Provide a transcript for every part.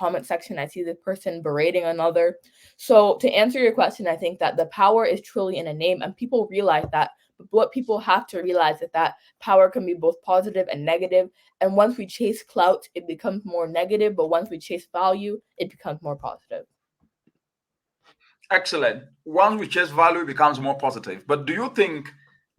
comment section, I see this person berating another. So to answer your question, I think that the power is truly in a name, and people realize that. But what people have to realize is that power can be both positive and negative. And once we chase clout, it becomes more negative. But once we chase value, it becomes more positive. Excellent. Once we chase value, it becomes more positive. But do you think,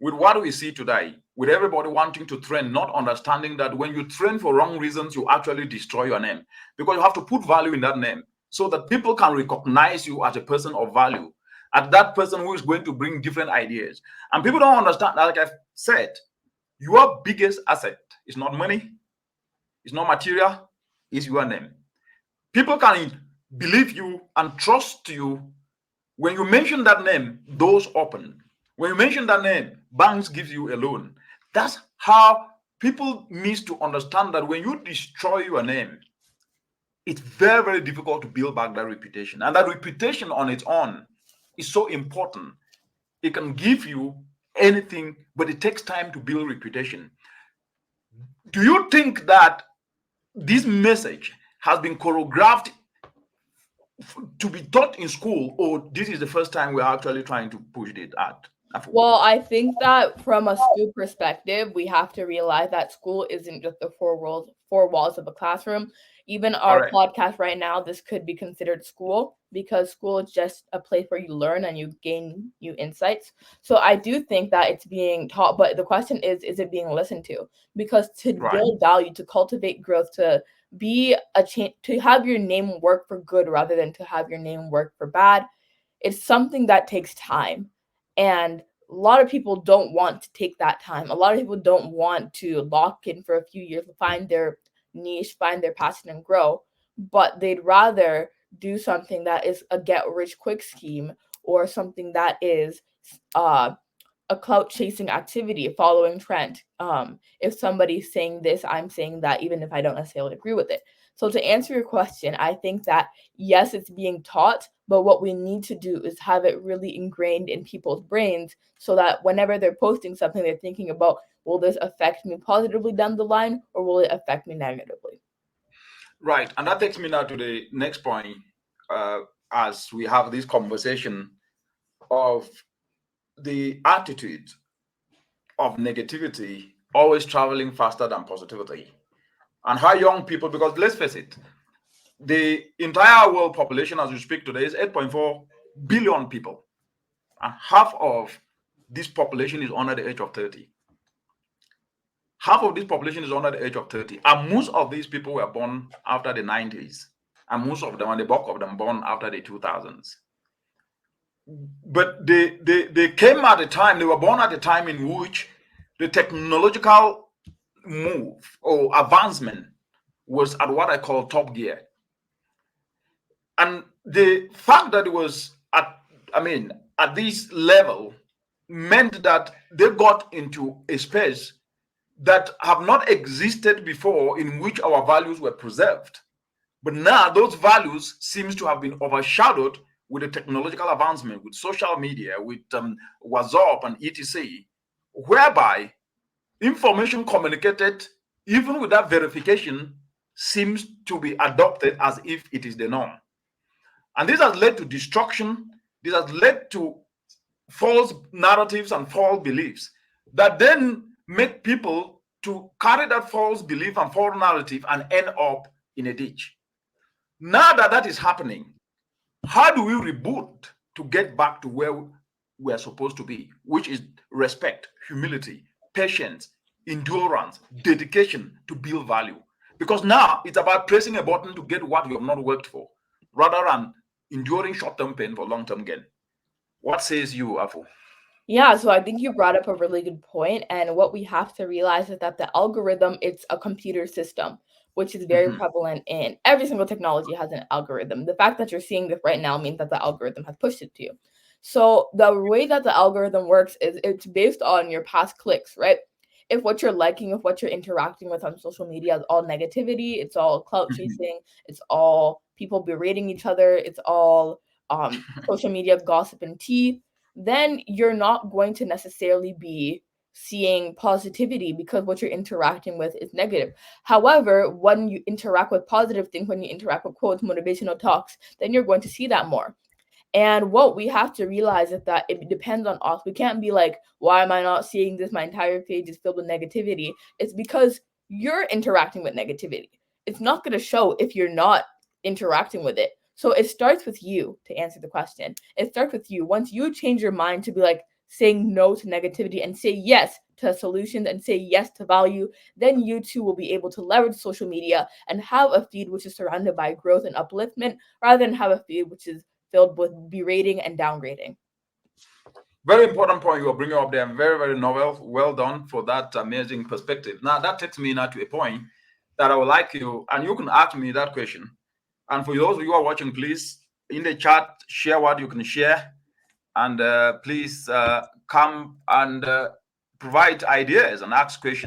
with what we see today, with everybody wanting to train, not understanding that when you train for wrong reasons, you actually destroy your name? Because you have to put value in that name so that people can recognize you as a person of value, as that person who is going to bring different ideas. And people don't understand, like I've said, your biggest asset is not money, it's not material, it's your name. People can believe you and trust you. When you mention that name, doors open. When you mention that name, banks give you a loan. That's how people need to understand that when you destroy your name, it's very, very difficult to build back that reputation. And that reputation on its own is so important. It can give you anything, but it takes time to build reputation. Do you think that this message has been choreographed to be taught in school, or this is the first time we're actually trying to push it out? Well, I think that from a school perspective, we have to realize that school isn't just the four walls of a classroom. Even our Correct. podcast right now, this could be considered school, because school is just a place where you learn and you gain new insights. So I do think that it's being taught, but the question is it being listened to? Because to Right. build value, to cultivate growth, to be a change, to have your name work for good rather than to have your name work for bad, it's something that takes time. And a lot of people don't want to take that time. A lot of people don't want to lock in for a few years, find their niche, find their passion, and grow. But they'd rather do something that is a get rich quick scheme, or something that is uh, a clout chasing activity, a following trend. If somebody's saying this, I'm saying that, even if I don't necessarily agree with it. So to answer your question, I think that yes, it's being taught, but what we need to do is have it really ingrained in people's brains, so that whenever they're posting something, they're thinking about, will this affect me positively down the line, or will it affect me negatively? Right. And that takes me now to the next point. Uh, as we have this conversation of the attitude of negativity always traveling faster than positivity, and how young people, because let's face it, the entire world population as we speak today is 8.4 billion people, and half of this population is under the age of 30. Half of this population is under the age of 30, and most of these people were born after the 90s, and most of them, and the bulk of them, born after the 2000s. But they came at a time, they were born at a time in which the technological move or advancement was at what I call top gear. And the fact that it was at this level meant that they got into a space that have not existed before, in which our values were preserved. But now those values seems to have been overshadowed with the technological advancement, with social media, with WhatsApp and etc., whereby information communicated, even without verification, seems to be adopted as if it is the norm. And this has led to destruction. This has led to false narratives and false beliefs that then make people to carry that false belief and false narrative and end up in a ditch. Now that that is happening, how do we reboot to get back to where we are supposed to be, which is respect, humility, patience, endurance, dedication to build value? Because now it's about pressing a button to get what you have not worked for, rather than enduring short-term pain for long-term gain. What says you, Afu? Yeah, so I think you brought up a really good point, and what we have to realize is that the algorithm, it's a computer system, which is very Mhm. prevalent in every single technology has an algorithm. The fact that you're seeing this right now means that the algorithm has pushed it to you. So the way that the algorithm works is it's based on your past clicks, right? If what you're liking, if what you're interacting with on social media is all negativity, it's all clout Mhm. chasing, it's all people berating each other, it's all social media gossip and tea, then you're not going to necessarily be seeing positivity because what you're interacting with is negative. However, when you interact with positive things, when you interact with quotes, motivational talks, then you're going to see that more. And what we have to realize is that it depends on us. We can't be like, why am I not seeing this? My entire page is filled with negativity. It's because you're interacting with negativity. It's not going to show if you're not interacting with it. So it starts with you, to answer the question. It starts with you. Once you change your mind to be like saying no to negativity and say yes to solutions and say yes to value, then you too will be able to leverage social media and have a feed which is surrounded by growth and upliftment rather than have a feed which is filled with berating and downgrading. Very important point you're bringing up there. Very, very novel. Well done for that amazing perspective. Now, that takes me now to a point that I would like you, and you can ask me that question. And for those of you who are watching, please, in the chat, share what you can share. And please come and provide ideas and ask questions.